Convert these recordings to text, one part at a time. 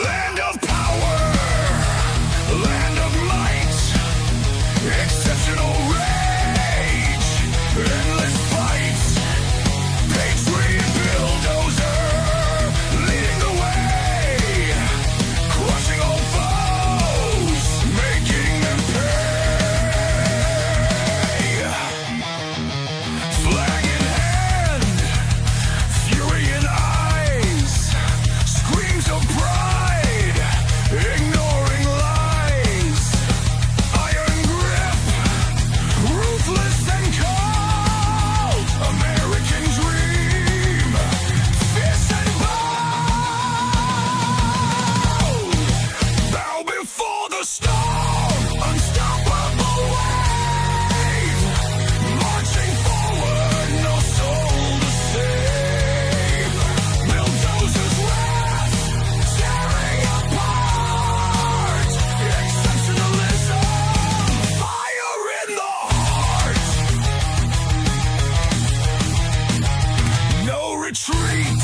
Land of power, land of might, exceptional rage, endless fight, patriot bulldozer, leading the way, crushing all foes, making them pay. Flag in hand, fury in eyes, screams of pride, ignoring lies, iron grip, ruthless and cold, American dream, fierce and bold, bow before the storm, unstoppable wave, marching forward, no soul to save, bulldozers wrath, tearing apart, exceptionalism, fire in the heart, no retreat,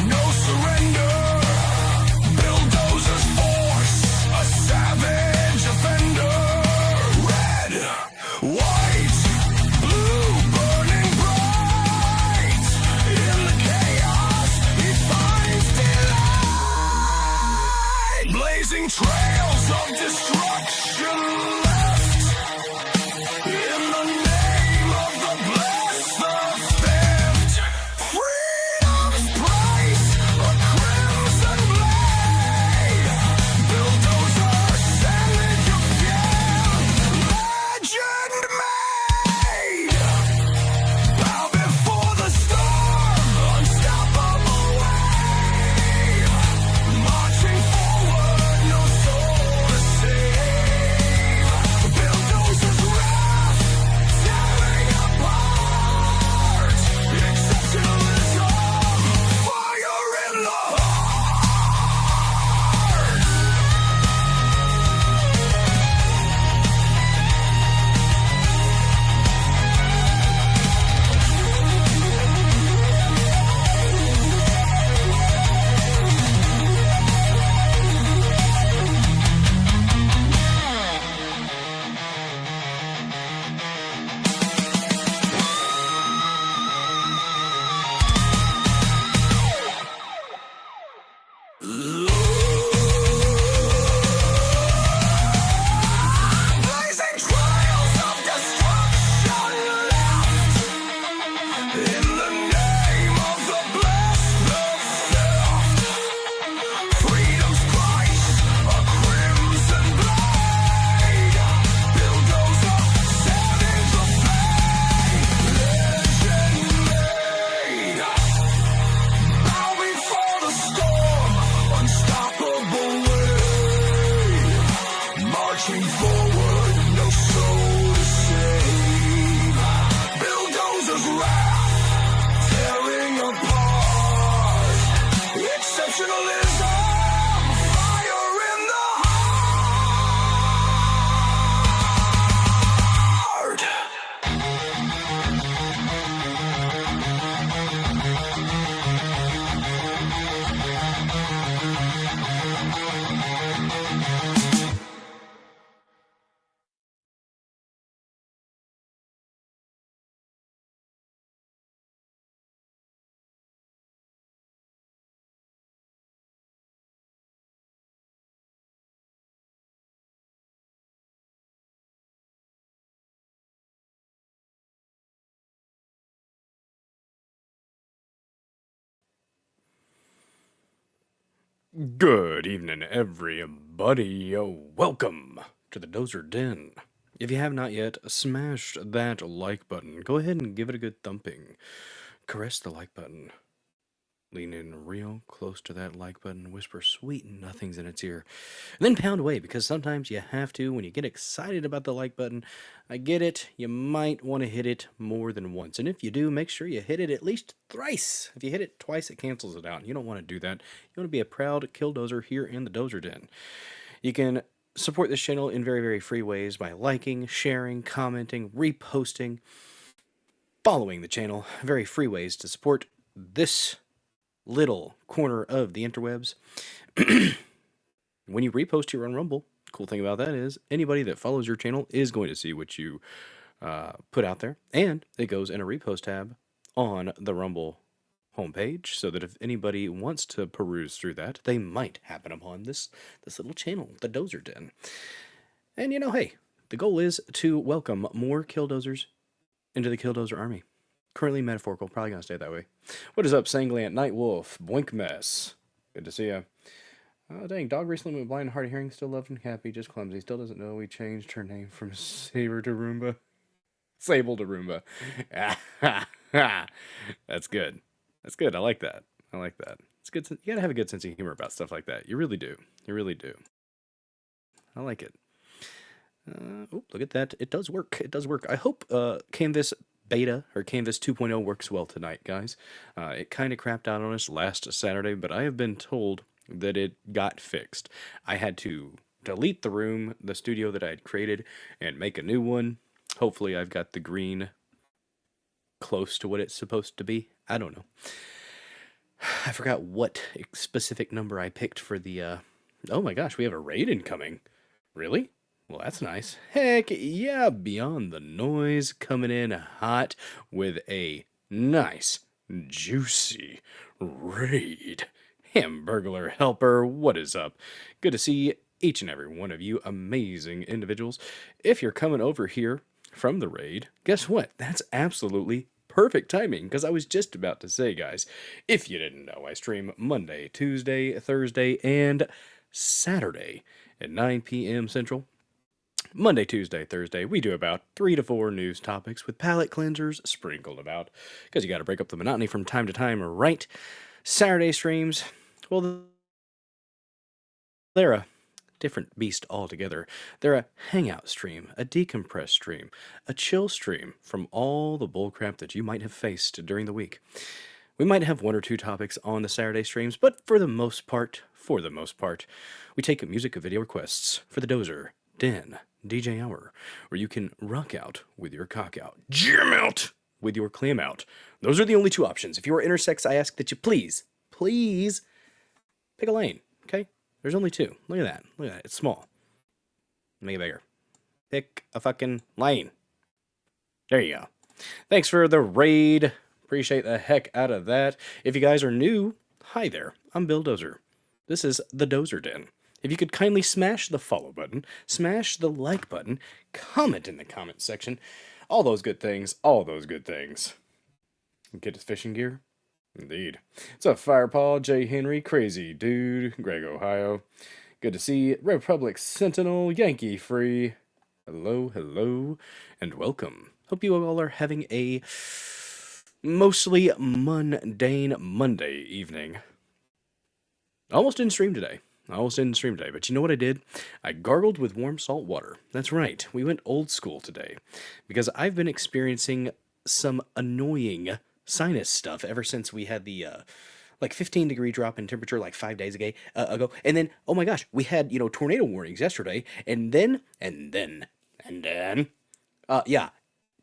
no surrender, bulldozers force, a savage offender, red, white, blue, burning bright, in the chaos he finds delight, blazing trails of destruction left, in the name of the blessed, the theft, freedom's price, a crimson blade, bulldozer, savage of legend made, bow before the storm, unstoppable wave, marching forward, no soul to save, bulldozers wrath, tearing apart, exceptionalism, fire in the heart. Blazing trails of destruction left, in the name of the blessed, the theft, freedom's price, a crimson blade, bulldozer, savage of fate, legend made, bow before the storm, unstoppable wave, marching forward, no soul to save, bulldozers wrath, tearing apart, exceptionalism, fire in the heart. Good evening, everybody. Welcome to the Dozer Den. If you have not yet smashed that like button, go ahead and give it a good thumping. Caress the like button. Lean in real close to that like button, whisper sweet nothings in its ear, and then pound away, because sometimes you have to when you get excited about the like button. I get it, you might want to hit it more than once, and if you do, make sure you hit it at least thrice. If you hit it twice, it cancels it out. You don't want to do that. You want to be a proud killdozer here in the Dozer Den. You can support this channel in very, very free ways by liking, sharing, commenting, reposting, following the channel. Very free ways to support this little corner of the interwebs. When you repost your own Rumble, cool thing about that is anybody that follows your channel is going to see what you put out there, and it goes in a repost tab on the Rumble homepage, so that if anybody wants to peruse through that, they might happen upon this little channel, the Dozer Den. And hey, the goal is to welcome more Killdozers into the Killdozer army. Currently metaphorical, probably gonna stay that way. What is up, Sanglant, Nightwolf, Boink Mess? Good to see ya. Dang, dog recently went blind, hard of hearing, still loved and happy, just clumsy. Still doesn't know we changed her name from Saber to Roomba. Sable to Roomba. That's good. That's good. I like that. I like that. It's good. You gotta have a good sense of humor about stuff like that. You really do. You really do. I like it. Oh, look at that. It does work. It does work. I hope Canvas Beta or Canvas 2.0 works well tonight, guys. It kind of crapped out on us last Saturday, but I have been told that it got fixed. I had to delete the studio that I had created, and make a new one. Hopefully I've got the green close to what it's supposed to be. I don't know. I forgot what specific number I picked for the, oh my gosh, we have a raid incoming. Really? Well, that's nice. Heck yeah, Beyond the Noise coming in hot with a nice, juicy raid. Hamburglar Helper, what is up? Good to see each and every one of you amazing individuals. If you're coming over here from the raid, guess what? That's absolutely perfect timing, because I was just about to say, guys, if you didn't know, I stream Monday, Tuesday, Thursday, and Saturday at 9 p.m. Central. Monday, Tuesday, Thursday, we do about 3 to 4 news topics with palate cleansers sprinkled about, because you got to break up the monotony from time to time, right? Saturday streams, well, they're a different beast altogether. They're a hangout stream, a decompress stream, a chill stream from all the bullcrap that you might have faced during the week. We might have 1 or 2 topics on the Saturday streams, but for the most part, we take music video requests for the Dozer Den DJ Hour, where you can rock out with your cock out, jam out with your clam out. Those are the only 2 options. If you are intersex, I ask that you please pick a lane, okay? There's only 2. Look at that. Look at that. It's small. Make it bigger. Pick a fucking lane. There you go. Thanks for the raid. Appreciate the heck out of that. If you guys are new, hi there. I'm Bill Dozer. This is the Dozer Den. If you could kindly smash the follow button, smash the like button, comment in the comment section. All those good things. All those good things. Get his fishing gear? Indeed. What's up, Firepaw, J. Henry, Crazy Dude, Greg, Ohio. Good to see Republic Sentinel, Yankee Free. Hello, hello, and welcome. Hope you all are having a mostly mundane Monday evening. Almost didn't stream today. But you know what I did? I gargled with warm salt water. That's right, we went old school today. Because I've been experiencing some annoying sinus stuff ever since we had the like 15-degree drop in temperature like 5 days ago. And then, oh my gosh, we had, tornado warnings yesterday. And then,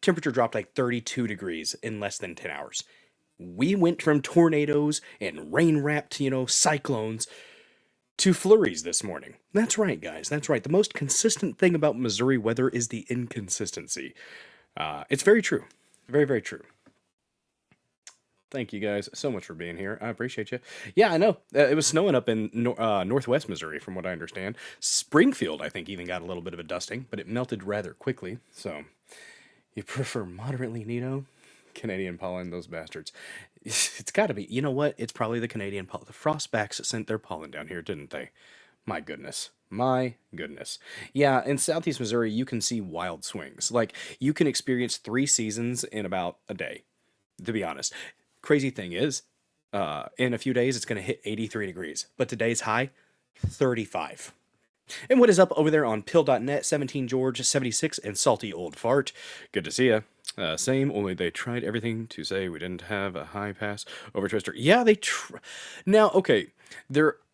temperature dropped like 32 degrees in less than 10 hours. We went from tornadoes and rain-wrapped, cyclones to flurries this morning. That's right, guys. That's right. The most consistent thing about Missouri weather is the inconsistency. It's very true. Very, very true. Thank you guys so much for being here. I appreciate you. Yeah, I know. It was snowing up in northwest Missouri, from what I understand. Springfield, I think, even got a little bit of a dusting, but it melted rather quickly. So, you prefer moderately Nito? Canadian pollen, those bastards. It's got to be. You know what? It's probably the Canadian pollen. The frostbacks sent their pollen down here, didn't they? My goodness. My goodness. Yeah, in southeast Missouri, you can see wild swings. Like, you can experience 3 seasons in about a day, to be honest. Crazy thing is, in a few days, it's going to hit 83 degrees. But today's high, 35. And what is up over there on pill.net, 17 George, 76, and Salty Old Fart? Good to see ya. Same, only they tried everything to say we didn't have a high pass over Twister. Yeah, now, okay,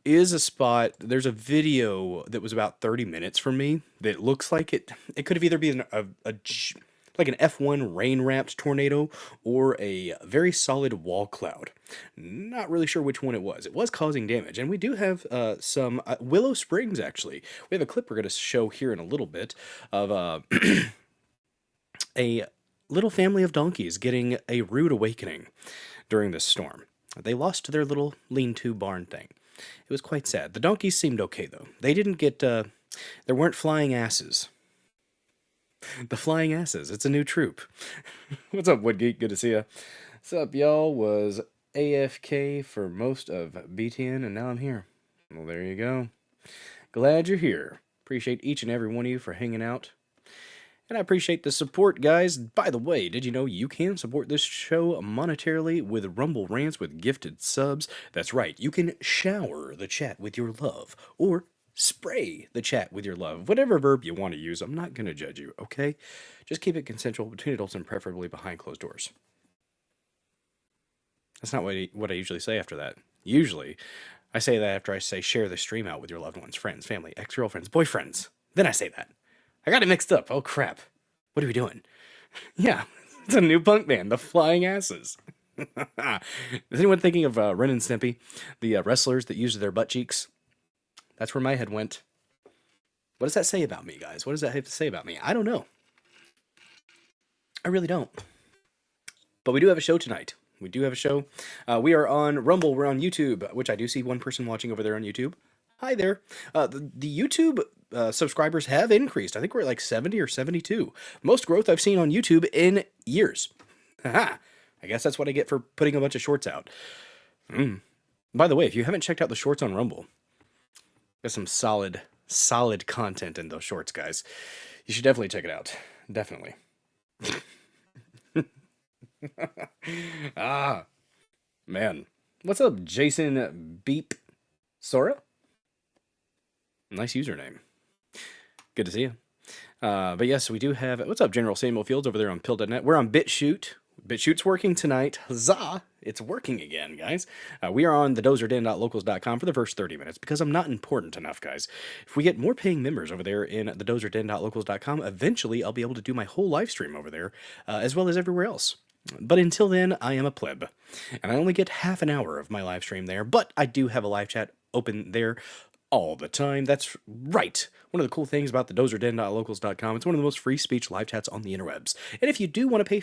is a spot. There's a video that was about 30 minutes from me that looks like it could have either been like an F1 rain wrapped tornado or a very solid wall cloud. Not really sure which one it was. It was causing damage, and we do have some Willow Springs actually. We have a clip we're going to show here in a little bit of a little family of donkeys getting a rude awakening during this storm. They lost their little lean-to barn thing. It was quite sad. The donkeys seemed okay, though. They didn't get, there weren't flying asses. The Flying Asses. It's a new troop. What's up, Woodgeek? Good to see ya. What's up, y'all? Was AFK for most of BTN, and now I'm here. Well, there you go. Glad you're here. Appreciate each and every one of you for hanging out. And I appreciate the support, guys. By the way, did you know you can support this show monetarily with Rumble Rants with gifted subs? That's right, you can shower the chat with your love, or spray the chat with your love. Whatever verb you want to use, I'm not going to judge you, okay? Just keep it consensual between adults and preferably behind closed doors. That's not what I usually say after that. Usually, I say that after I say share the stream out with your loved ones, friends, family, ex-girlfriends, boyfriends. Then I say that. I got it mixed up. Oh, crap. What are we doing? Yeah, it's a new punk band, the Flying Asses. Is anyone thinking of Ren and Stimpy, the wrestlers that used their butt cheeks? That's where my head went. What does that say about me, guys? What does that have to say about me? I don't know. I really don't. But we do have a show tonight. We do have a show. We are on Rumble. We're on YouTube, which I do see one person watching over there on YouTube. Hi there. The YouTube subscribers have increased. I think we're at like 70 or 72. Most growth I've seen on YouTube in years. Haha. I guess that's what I get for putting a bunch of shorts out. By the way, if you haven't checked out the shorts on Rumble, there's some solid content in those shorts, guys. You should definitely check it out. Definitely. Man. What's up, Jason Beep Sora? Nice username. Good to see you. But yes, we do have... What's up, General Samuel Fields over there on Pill.net? We're on BitChute. BitChute's working tonight. Huzzah! It's working again, guys. We are on thedozerden.locals.com for the first 30 minutes because I'm not important enough, guys. If we get more paying members over there in thedozerden.locals.com, eventually I'll be able to do my whole live stream over there, as well as everywhere else. But until then, I am a pleb, and I only get half an hour of my live stream there, but I do have a live chat open there all the time. That's right. One of the cool things about the dozerden.locals.com, it's one of the most free speech live chats on the interwebs. And if you do want to pay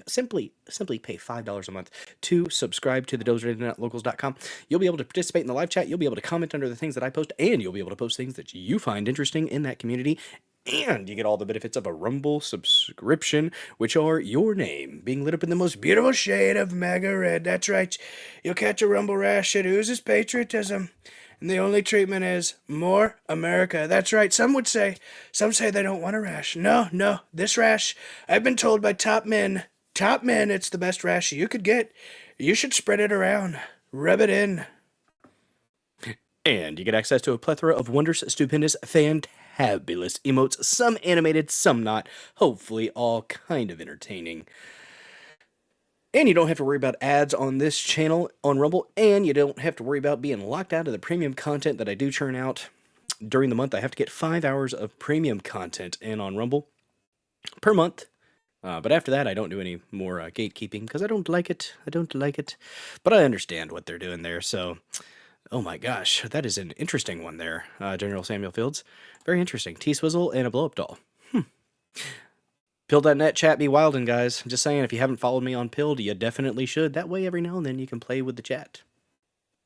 simply pay $5 a month to subscribe to the dozerden.locals.com, you'll be able to participate in the live chat, you'll be able to comment under the things that I post, and you'll be able to post things that you find interesting in that community. And you get all the benefits of a Rumble subscription, which are your name being lit up in the most beautiful shade of MAGA red. That's right. You'll catch a Rumble rash. It oozes patriotism. And the only treatment is more America. That's right. Some say they don't want a rash. No, this rash, I've been told by top men, it's the best rash you could get. You should spread it around. Rub it in. And you get access to a plethora of wondrous, stupendous, fantabulous emotes. Some animated, some not. Hopefully all kind of entertaining. And you don't have to worry about ads on this channel on Rumble, and you don't have to worry about being locked out of the premium content that I do churn out during the month. I have to get 5 hours of premium content in on Rumble per month. But after that, I don't do any more gatekeeping because I don't like it. But I understand what they're doing there, so... Oh my gosh, that is an interesting one there, General Samuel Fields. Very interesting. T-Swizzle and a blow-up doll. Pill.net chat be wildin', guys. I'm just saying, if you haven't followed me on Pilled, you definitely should. That way, every now and then, you can play with the chat.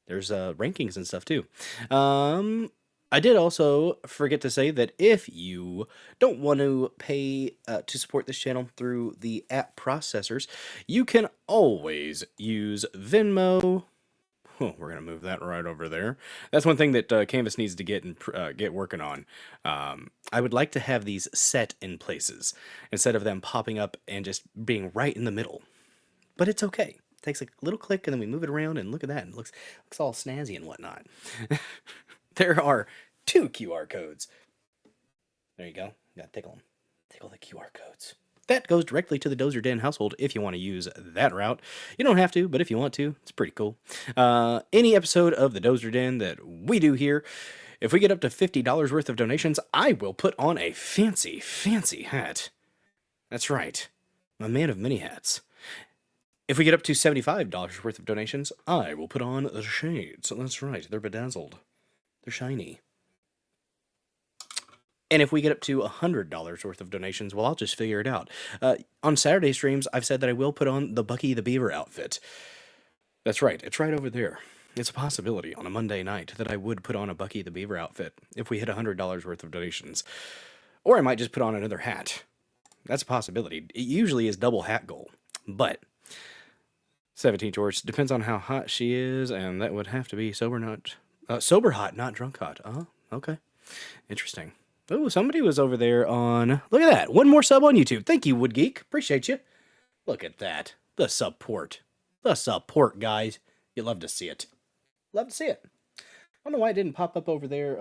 There's rankings and stuff, too. I did also forget to say that if you don't want to pay to support this channel through the app processors, you can always use Venmo. Oh, we're going to move that right over there. That's one thing that Canvas needs to get working on. I would like to have these set in places instead of them popping up and just being right in the middle. But it's okay. It takes a little click and then we move it around and look at that. It looks all snazzy and whatnot. There are 2 QR codes. There you go. You got to tickle them. Tickle the QR codes. that goes directly to the Dozer Den household if you want to use that route. You don't have to, but if you want to, it's pretty cool. Any episode of the Dozer Den that we do here, if we get up to $50 worth of donations, I will put on a fancy, fancy hat. That's right. I'm a man of many hats. If we get up to $75 worth of donations, I will put on the shades. That's right. They're bedazzled. They're shiny. And if we get up to $100 worth of donations, well, I'll just figure it out. On Saturday streams, I've said that I will put on the Bucky the Beaver outfit. That's right. It's right over there. It's a possibility on a Monday night that I would put on a Bucky the Beaver outfit if we hit $100 worth of donations. Or I might just put on another hat. That's a possibility. It usually is double hat goal. But 17 George, depends on how hot she is, and that would have to be sober hot, not drunk hot. Okay. Interesting. Oh, somebody was over there on... Look at that. One more sub on YouTube. Thank you, Wood Geek. Appreciate you. Look at that. The support. The support, guys. You love to see it. Love to see it. I don't know why it didn't pop up over there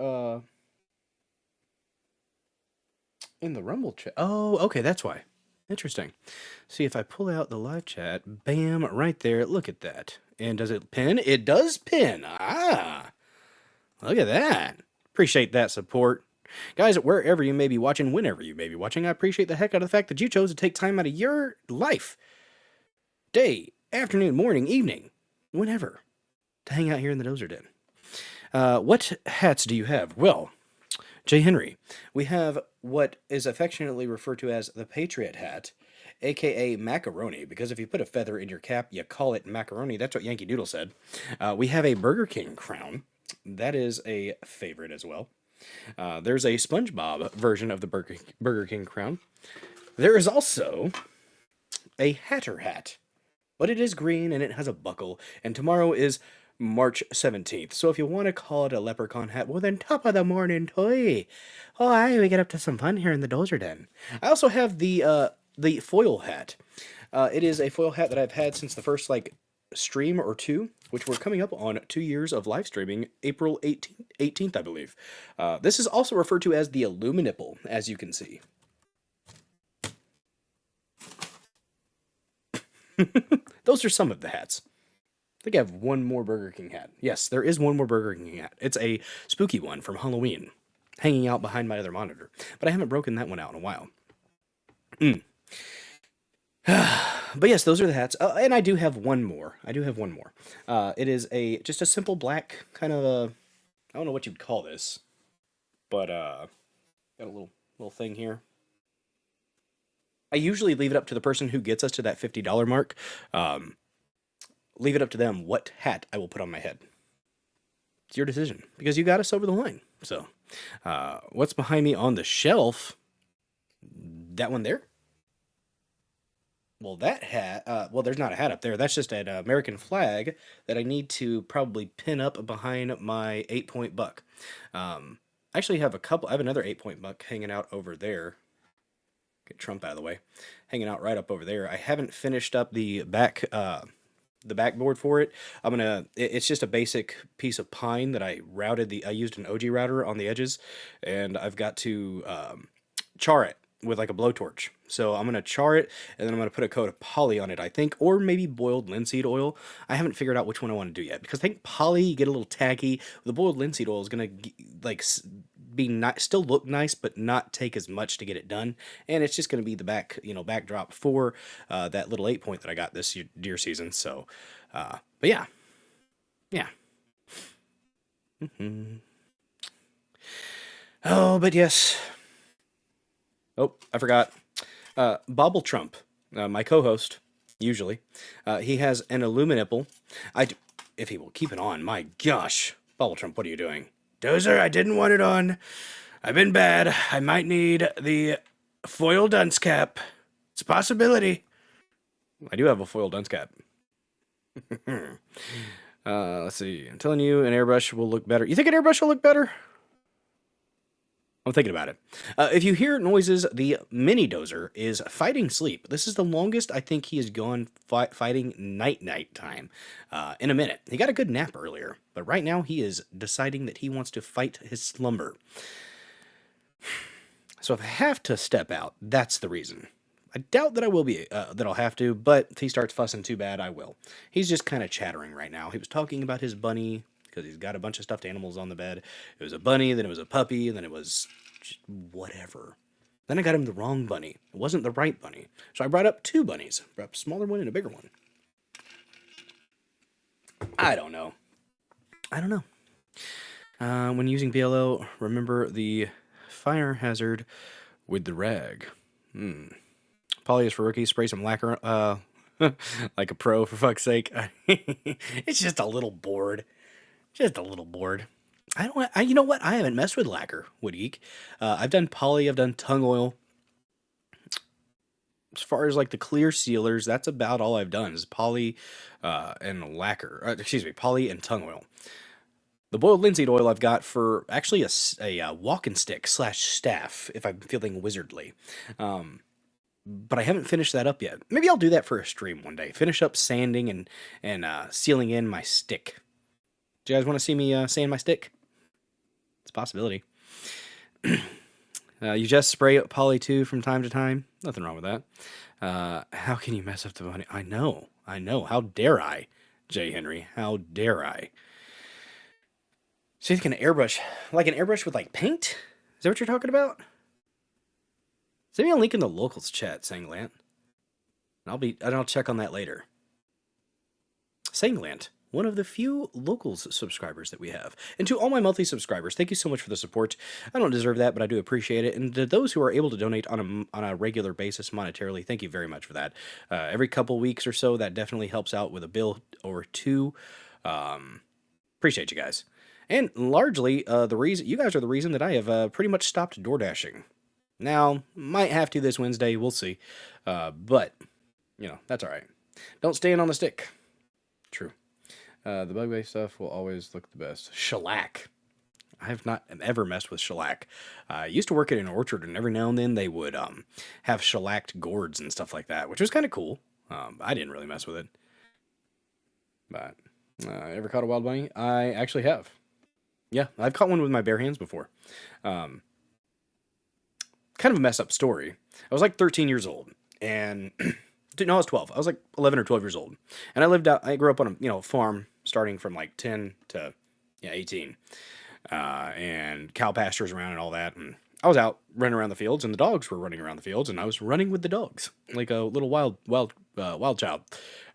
in the Rumble chat. Oh, okay, that's why. Interesting. See, if I pull out the live chat, bam, right there. Look at that. And does it pin? It does pin. Look at that. Appreciate that support. Guys, wherever you may be watching, whenever you may be watching, I appreciate the heck out of the fact that you chose to take time out of your life, day, afternoon, morning, evening, whenever, to hang out here in the Dozer Den. What hats do you have? Well, J. Henry, we have what is affectionately referred to as the Patriot hat, aka macaroni, because if you put a feather in your cap, you call it macaroni. That's what Yankee Doodle said. We have a Burger King crown. That is a favorite as well. There's a SpongeBob version of the Burger King crown. There is also a Hatter hat, but it is green and it has a buckle, and tomorrow is March 17th. So if you want to call it a leprechaun hat, well then top of the morning toy. Oh, aye, we get up to some fun here in the Dozer Den. I also have the foil hat. It is a foil hat that I've had since the first stream or two, which we're coming up on 2 years of live streaming, April 18th, I believe. This is also referred to as the Illuminipple, as you can see. Those are some of the hats. I think I have one more Burger King hat. Yes, there is one more Burger King hat. It's a spooky one from Halloween, hanging out behind my other monitor. But I haven't broken that one out in a while. But yes, those are the hats. And I do have one more. It is just a simple black kind of a... I don't know what you'd call this. But, got a little thing here. I usually leave it up to the person who gets us to that $50 mark. Leave it up to them what hat I will put on my head. It's your decision, because you got us over the line. So, what's behind me on the shelf? That one there? Well, that hat, there's not a hat up there. That's just an American flag that I need to probably pin up behind my 8-point buck. I actually have I have another 8-point buck hanging out over there. Get Trump out of the way. Hanging out right up over there. I haven't finished up the backboard for it. It's just a basic piece of pine that I used an OG router on the edges, and I've got to char it with a blowtorch. So I'm going to char it, and then I'm going to put a coat of poly on it, I think, or maybe boiled linseed oil. I haven't figured out which one I want to do yet, because I think poly, you get a little tacky. The boiled linseed oil is going to still look nice, but not take as much to get it done. And it's just going to be the backdrop for that little 8-point that I got this deer season. So, but yeah. Oh, but yes. Oh, I forgot. Bobble Trump, my co-host, usually, he has an Illuminipple. If he will keep it on, my gosh. Bobble Trump, what are you doing? Dozer, I didn't want it on. I've been bad. I might need the foil dunce cap. It's a possibility. I do have a foil dunce cap. Let's see. I'm telling you, an airbrush will look better. You think an airbrush will look better? I'm thinking about it. If you hear noises, the mini Dozer is fighting sleep. This is the longest I think he has gone fighting night time in a minute. He got a good nap earlier, but right now he is deciding that he wants to fight his slumber. So if I have to step out, that's the reason. I doubt that I will be, that I'll have to, but if he starts fussing too bad, I will. He's just kind of chattering right now. He was talking about his bunny, because he's got a bunch of stuffed animals on the bed. It was a bunny, then it was a puppy, and then it was whatever. Then I got him the wrong bunny. It wasn't the right bunny. So I brought up two bunnies. Brought up a smaller one and a bigger one. I don't know. When using BLO, remember the fire hazard with the rag. Poly is for rookies. Spray some lacquer, like a pro, for fuck's sake. It's just a little bored. Just a little bored. You know what? I haven't messed with lacquer, Wood Geek. I've done poly, I've done tung oil. As far as like the clear sealers, that's about all I've done is poly and lacquer. Poly and tung oil. The boiled linseed oil I've got for actually a walking stick / staff if I'm feeling wizardly. But I haven't finished that up yet. Maybe I'll do that for a stream one day. Finish up sanding and sealing in my stick. Do you guys want to see me sand my stick? It's a possibility. You just spray poly too from time to time. Nothing wrong with that. How can you mess up the bunny? I know. How dare I, J. Henry? How dare I? So you think an airbrush, like an airbrush with like paint? Is that what you're talking about? Send me a link in the locals chat, Sanglant. I'll check on that later. Sanglant, one of the few locals subscribers that we have. And to all my monthly subscribers, thank you so much for the support. I don't deserve that, but I do appreciate it. And to those who are able to donate on a regular basis monetarily, thank you very much for that. Every couple weeks or so, that definitely helps out with a bill or two. Appreciate you guys. And largely, you guys are the reason that I have pretty much stopped door dashing. Now, might have to this Wednesday, we'll see. But, that's all right. Don't stand on the stick. True. The bug-based stuff will always look the best. Shellac. I have not ever messed with shellac. I used to work at an orchard, and every now and then they would have shellacked gourds and stuff like that, which was kind of cool. I didn't really mess with it. But, ever caught a wild bunny? I actually have. Yeah, I've caught one with my bare hands before. Kind of a messed up story. I was like 13 years old, and no, I was 12. I was like 11 or 12 years old, and I grew up on a farm starting from like 10 to 18, and cow pastures around and all that. And I was out running around the fields, and the dogs were running around the fields, and I was running with the dogs like a little wild child,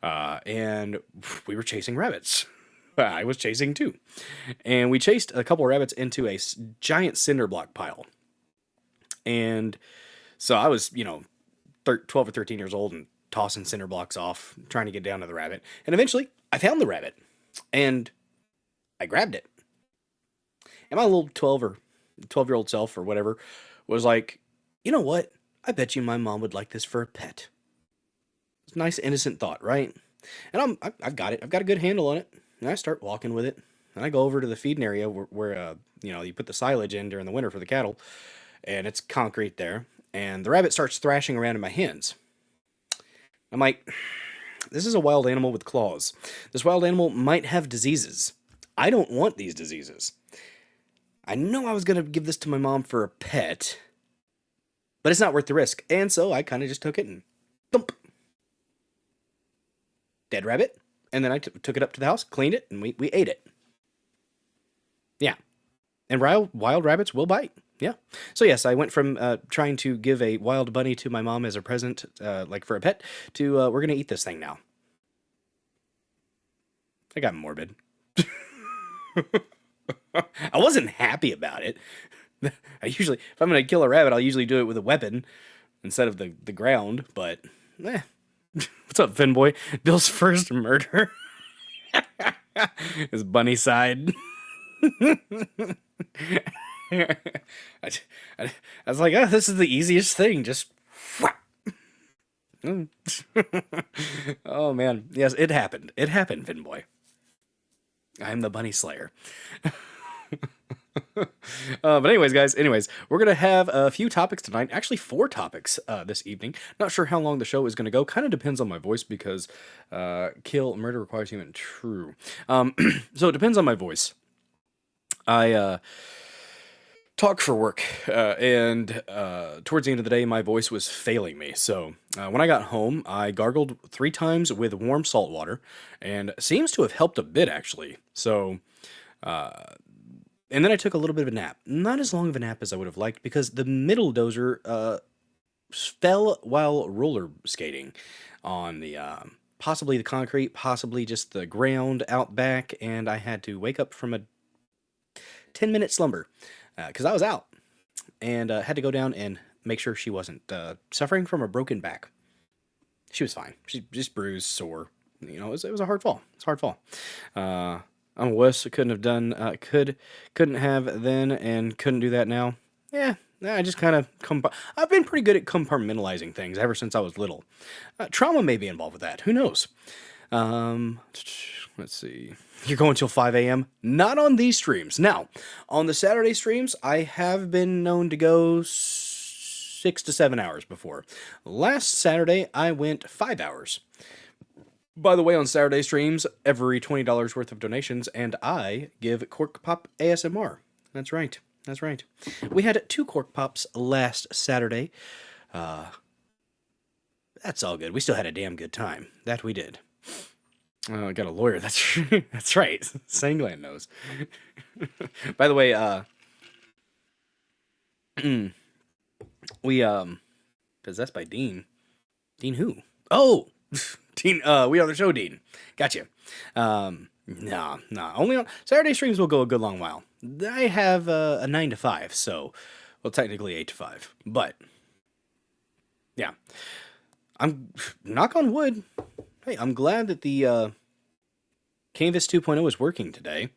and we were chasing rabbits. I was chasing too. And we chased a couple of rabbits into a giant cinder block pile. And so I was, 12 or 13 years old and tossing cinder blocks off, trying to get down to the rabbit. And eventually I found the rabbit and I grabbed it. And my little 12-year-old self or whatever was like, you know what? I bet you my mom would like this for a pet. It's a nice, innocent thought, right? And I've got it. I've got a good handle on it. And I start walking with it. And I go over to the feeding area where you put the silage in during the winter for the cattle. And it's concrete there. And the rabbit starts thrashing around in my hands. I'm like, this is a wild animal with claws. This wild animal might have diseases. I don't want these diseases. I know I was going to give this to my mom for a pet. But it's not worth the risk. And so I kind of just took it and thump. Dead rabbit. And then I took it up to the house, cleaned it, and we ate it. Yeah. And wild rabbits will bite. Yeah. So yes, I went from trying to give a wild bunny to my mom as a present, like for a pet, to we're going to eat this thing now. I got morbid. I wasn't happy about it. If I'm going to kill a rabbit, I'll usually do it with a weapon instead of the ground, but What's up, Finboy? Bill's first murder. His bunny side. I was like, oh, this is the easiest thing. Just oh, man. Yes, it happened. It happened, Finboy. I'm the bunny slayer. But anyways, guys, we're going to have a few topics tonight. Actually, 4 topics this evening. Not sure how long the show is going to go. Kind of depends on my voice because murder requires human. True. So it depends on my voice. talk for work, and towards the end of the day, my voice was failing me. So when I got home, I gargled 3 times with warm salt water, and seems to have helped a bit actually. So, and then I took a little bit of a nap. Not as long of a nap as I would have liked because the middle dozer fell while roller skating on the possibly the concrete, possibly just the ground out back, and I had to wake up from a 10-minute slumber because I was out and had to go down and make sure she wasn't suffering from a broken back. She was fine. She just bruised, sore. You know, it was a hard fall. It's a hard fall. I'm a wuss. I couldn't have done. Couldn't have then, and couldn't do that now. Yeah, I just kind of I've been pretty good at compartmentalizing things ever since I was little. Trauma may be involved with that. Who knows? Let's see. You're going till 5 a.m. Not on these streams. Now, on the Saturday streams, I have been known to go 6 to 7 hours before. Last Saturday, I went 5 hours. By the way, on Saturday streams, every $20 worth of donations, and I give Cork Pop ASMR. That's right. That's right. We had 2 Cork Pops last Saturday. That's all good. We still had a damn good time. That we did. I got a lawyer. That's that's right. Sangland knows. By the way, we possessed by Dean. Dean who? Oh, Dean. We are the show Dean. Gotcha. Nah. Only on Saturday streams will go a good long while. I have a 9 to 5, so well technically 8 to 5, but yeah. I'm knock on wood. Hey, I'm glad that the Canvas 2.0 is working today.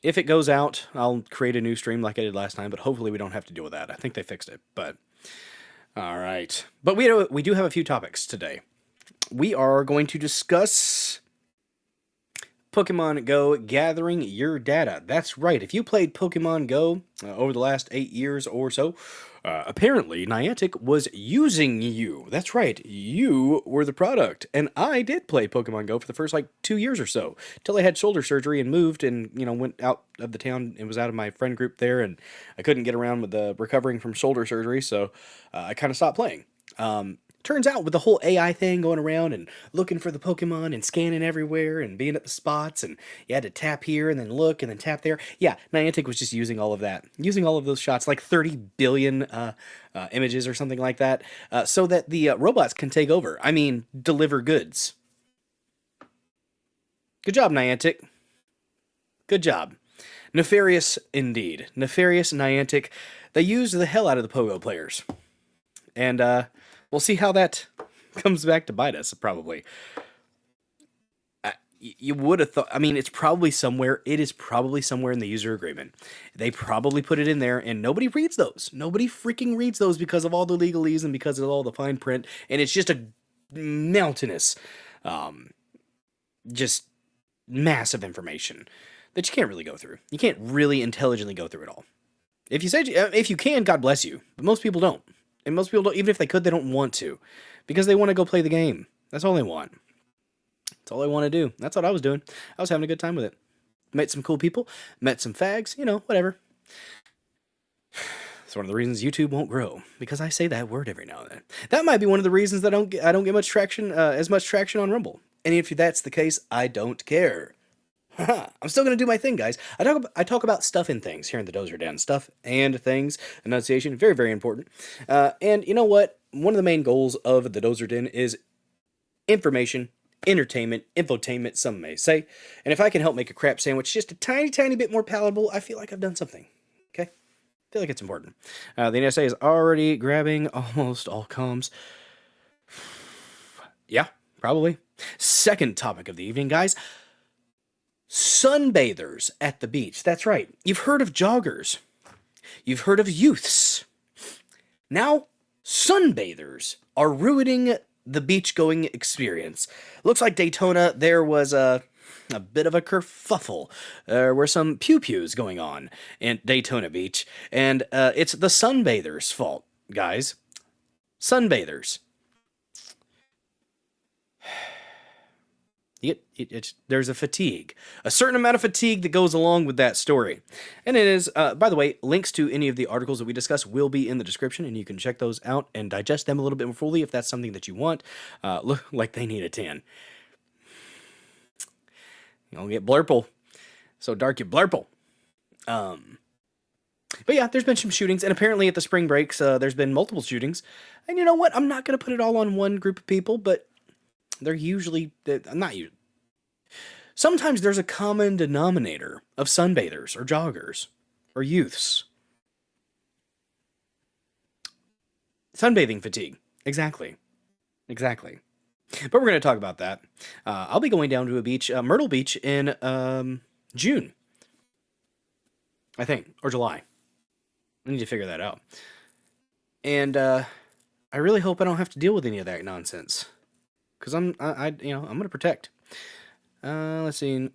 If it goes out, I'll create a new stream like I did last time, but hopefully we don't have to deal with that. I think they fixed it, but all right. But we do have a few topics today. We are going to discuss Pokemon Go gathering your data. That's right. If you played Pokemon Go over the last 8 years or so, apparently Niantic was using you. That's right. You were the product. And I did play Pokemon Go for the first 2 years or so, till I had shoulder surgery and moved and, went out of the town and was out of my friend group there, and I couldn't get around with the recovering from shoulder surgery, so I kind of stopped playing. Turns out with the whole AI thing going around and looking for the Pokemon and scanning everywhere and being at the spots, and you had to tap here and then look and then tap there. Yeah, Niantic was just using all of that. Using all of those shots, like 30 billion images or something like that, so that the robots can take over. I mean, deliver goods. Good job, Niantic. Good job. Nefarious indeed. Nefarious Niantic. They used the hell out of the Pogo players. And, we'll see how that comes back to bite us, probably. You would have thought, I mean, it is probably somewhere in the user agreement. They probably put it in there, and nobody reads those. Nobody freaking reads those because of all the legalese and because of all the fine print, and it's just a mountainous, just massive information that you can't really go through. You can't really intelligently go through it all. If you can, God bless you, but most people don't. And most people don't, even if they could, they don't want to. Because they want to go play the game. That's all they want. That's all they want to do. That's what I was doing. I was having a good time with it. Met some cool people. Met some fags. Whatever. It's one of the reasons YouTube won't grow. Because I say that word every now and then. That might be one of the reasons that I don't get much traction, as much traction on Rumble. And if that's the case, I don't care. I'm still going to do my thing, guys. I talk about stuff and things here in the Dozer Den. Stuff and things. Enunciation, very, very important. And you know what? One of the main goals of the Dozer Den is information, entertainment, infotainment, some may say. And if I can help make a crap sandwich just a tiny, tiny bit more palatable, I feel like I've done something. Okay? I feel like it's important. The NSA is already grabbing almost all comms. Yeah, probably. Second topic of the evening, guys. Sunbathers at the beach. That's right. You've heard of joggers. You've heard of youths. Now, sunbathers are ruining the beach-going experience. Looks like Daytona, there was a bit of a kerfuffle. There were some pew-pews going on in Daytona Beach, and it's the sunbathers' fault, guys. Sunbathers. There's a fatigue, a certain amount of fatigue that goes along with that story. And it is, by the way, links to any of the articles that we discuss will be in the description, and you can check those out and digest them a little bit more fully if that's something that you want. Look like they need a 10. You'll get blurple. So dark you blurple. But yeah, there's been some shootings, and apparently at the spring breaks, there's been multiple shootings. And you know what? I'm not going to put it all on one group of people, but they're usually, not usually. Sometimes there's a common denominator of sunbathers or joggers or youths. Sunbathing fatigue. Exactly. Exactly. But we're going to talk about that. I'll be going down to a beach, Myrtle Beach, in June, I think, or July. I need to figure that out. And I really hope I don't have to deal with any of that nonsense, because I'm going to protect. Let's see.